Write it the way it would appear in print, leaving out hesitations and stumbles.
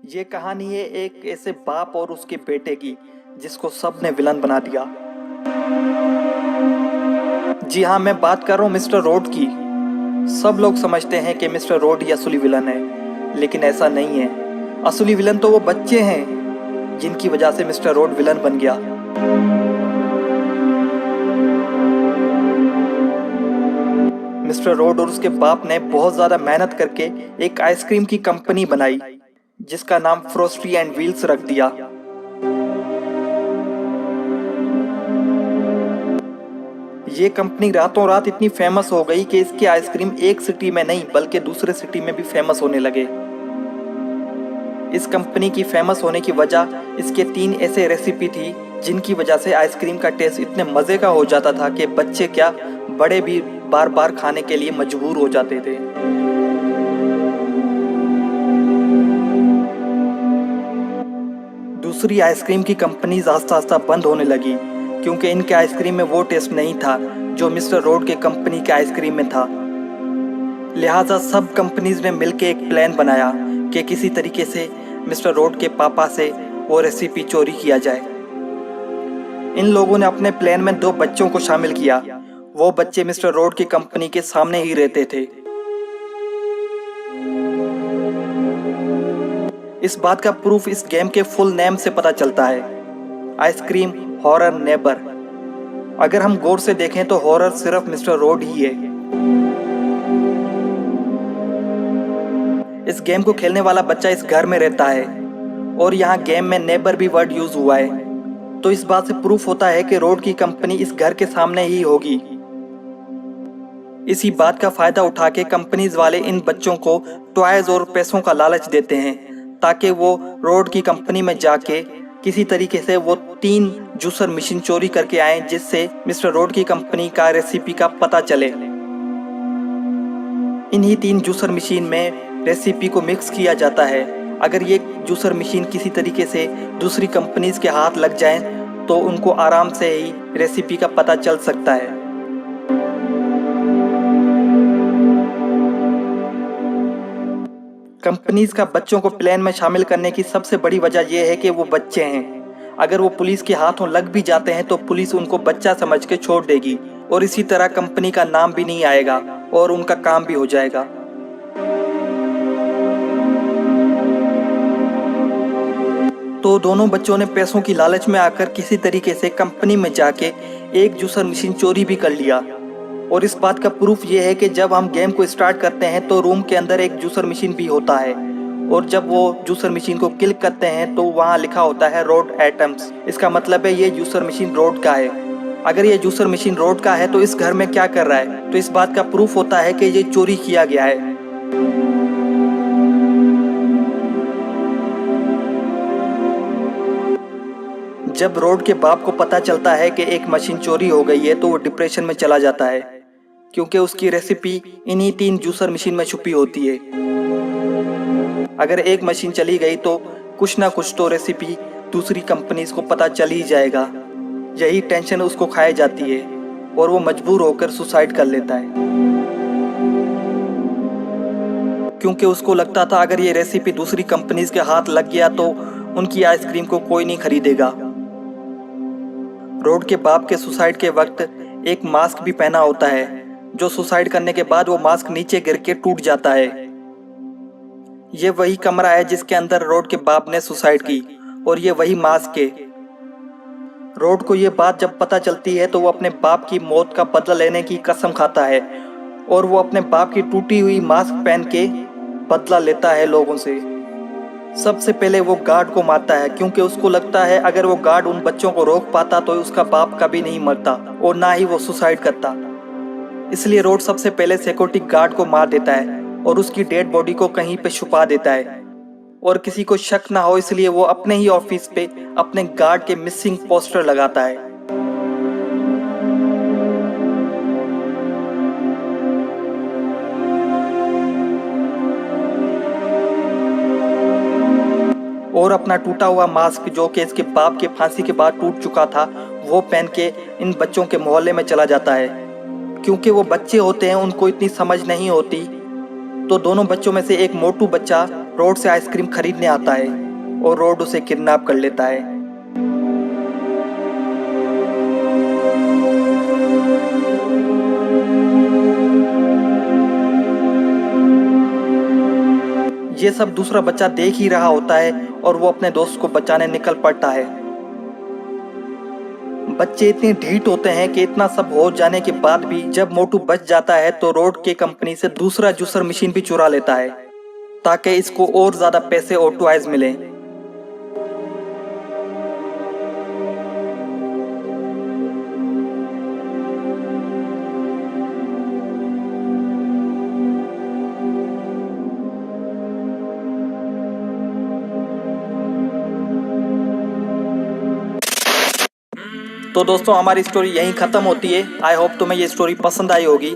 ये कहानी है एक ऐसे बाप और उसके बेटे की जिसको सब ने विलन बना दिया। जी हाँ, मैं बात कर रहा हूँ मिस्टर रोड की। सब लोग समझते हैं कि मिस्टर रोड ही असली विलन है, लेकिन ऐसा नहीं है। असली विलन तो वो बच्चे हैं जिनकी वजह से मिस्टर रोड विलन बन गया। मिस्टर रोड और उसके बाप ने बहुत ज्यादा मेहनत करके एक आइसक्रीम की कंपनी बनाई जिसका नाम फ्रोस्टी एंड व्हील्स रख दिया। ये कंपनी रातों रात इतनी फेमस हो गई कि इसके आइसक्रीम एक सिटी में नहीं बल्कि दूसरे सिटी में भी फेमस होने लगे। इस कंपनी की फेमस होने की वजह इसके 3 ऐसे रेसिपी थी जिनकी वजह से आइसक्रीम का टेस्ट इतने मज़े का हो जाता था कि बच्चे क्या बड़े भी बार बार खाने के लिए मजबूर हो जाते थे। दूसरी आइसक्रीम की कंपनीज आस्ता आस्ता बंद होने लगी क्योंकि इनके आइसक्रीम में वो टेस्ट नहीं था जो मिस्टर रोड के कंपनी के आइसक्रीम में था। लिहाजा सब कंपनीज ने मिलकर एक प्लान बनाया कि किसी तरीके से मिस्टर रोड के पापा से वो रेसिपी चोरी किया जाए। इन लोगों ने अपने प्लान में 2 बच्चों को शामिल किया। वो बच्चे मिस्टर रोड की कंपनी के सामने ही रहते थे। इस बात का प्रूफ इस गेम के फुल नेम से पता चलता है, आइसक्रीम हॉरर नेबर। अगर हम गौर से देखें तो हॉरर सिर्फ मिस्टर रोड ही है। इस गेम को खेलने वाला बच्चा इस घर में रहता है और यहाँ गेम में नेबर भी वर्ड यूज हुआ है, तो इस बात से प्रूफ होता है कि रोड की कंपनी इस घर के सामने ही होगी। इसी बात का फायदा उठा के कंपनीज वाले इन बच्चों को टॉयज और पैसों का लालच देते हैं ताकि वो रोड की कंपनी में जाके किसी तरीके से वो 3 जूसर मशीन चोरी करके आए जिससे मिस्टर रोड की कंपनी का रेसिपी का पता चले। इन्हीं 3 जूसर मशीन में रेसिपी को मिक्स किया जाता है। अगर ये जूसर मशीन किसी तरीके से दूसरी कंपनीज के हाथ लग जाए तो उनको आराम से ही रेसिपी का पता चल सकता है। कंपनीज का बच्चों को प्लान में शामिल करने की सबसे बड़ी वजह यह है कि वो बच्चे हैं। अगर वो पुलिस के हाथों लग भी जाते हैं तो पुलिस उनको बच्चा समझ के छोड़ देगी और इसी तरह कंपनी का नाम भी नहीं आएगा और उनका काम भी हो जाएगा। तो दोनों बच्चों ने पैसों की लालच में आकर किसी तरीके से कंपनी में जाके एक जूसर मशीन चोरी भी कर लिया। और इस बात का प्रूफ ये है कि जब हम गेम को स्टार्ट करते हैं तो रूम के अंदर एक जूसर मशीन भी होता है और जब वो जूसर मशीन को क्लिक करते हैं तो वहाँ लिखा होता है रोड एटम्स। इसका मतलब है ये जूसर मशीन रोड का है। अगर ये जूसर मशीन रोड का है तो इस घर में क्या कर रहा है, तो इस बात का प्रूफ होता है कि ये चोरी किया गया है। जब रोड के बाप को पता चलता है कि एक मशीन चोरी हो गई है तो वो डिप्रेशन में चला जाता है क्योंकि उसकी रेसिपी इन्हीं 3 जूसर मशीन में छुपी होती है। अगर एक मशीन चली गई तो कुछ ना कुछ तो रेसिपी दूसरी कंपनीज को पता चल ही जाएगा। यही टेंशन उसको खाए जाती है और वो मजबूर होकर सुसाइड कर लेता है क्योंकि उसको लगता था अगर ये रेसिपी दूसरी कंपनीज के हाथ लग गया तो उनकी आइसक्रीम को कोई नहीं खरीदेगा। रोड के बाप के सुसाइड के वक्त एक मास्क भी पहना होता है जो सुसाइड करने के बाद वो मास्क नीचे गिर के टूट जाता है। ये वही कमरा है जिसके अंदर रोड के बाप ने सुसाइड की और ये वही मास्क है। रोड को ये बात जब पता चलती है तो वो अपने बाप की मौत का बदला लेने की कसम खाता है और वो अपने बाप की टूटी हुई मास्क पहन के बदला लेता है लोगों से। सबसे पहले वो गार्ड को मारता है क्योंकि उसको लगता है अगर वो गार्ड उन बच्चों को रोक पाता तो उसका बाप कभी नहीं मरता और ना ही वो सुसाइड करता। इसलिए रोड सबसे पहले सिक्योरिटी गार्ड को मार देता है और उसकी डेड बॉडी को कहीं पे छुपा देता है और किसी को शक ना हो इसलिए वो अपने ही ऑफिस पे अपने गार्ड के मिसिंग पोस्टर लगाता है। और अपना टूटा हुआ मास्क जो कि इसके बाप के फांसी के बाद टूट चुका था वो पहन के इन बच्चों के मोहल्ले में चला जाता है। क्योंकि वो बच्चे होते हैं उनको इतनी समझ नहीं होती तो दोनों बच्चों में से एक मोटू बच्चा रोड से आइसक्रीम खरीदने आता है और रोड उसे किडनैप कर लेता है। ये सब दूसरा बच्चा देख ही रहा होता है और वो अपने दोस्त को बचाने निकल पड़ता है। बच्चे इतने ढीठ होते हैं कि इतना सब हो जाने के बाद भी जब मोटू बच जाता है तो रोड के कंपनी से दूसरा जूसर मशीन भी चुरा लेता है ताकि इसको और ज्यादा पैसे और टॉयज मिले। तो दोस्तों हमारी स्टोरी यहीं खत्म होती है। आई होप तुम्हें ये स्टोरी पसंद आई होगी।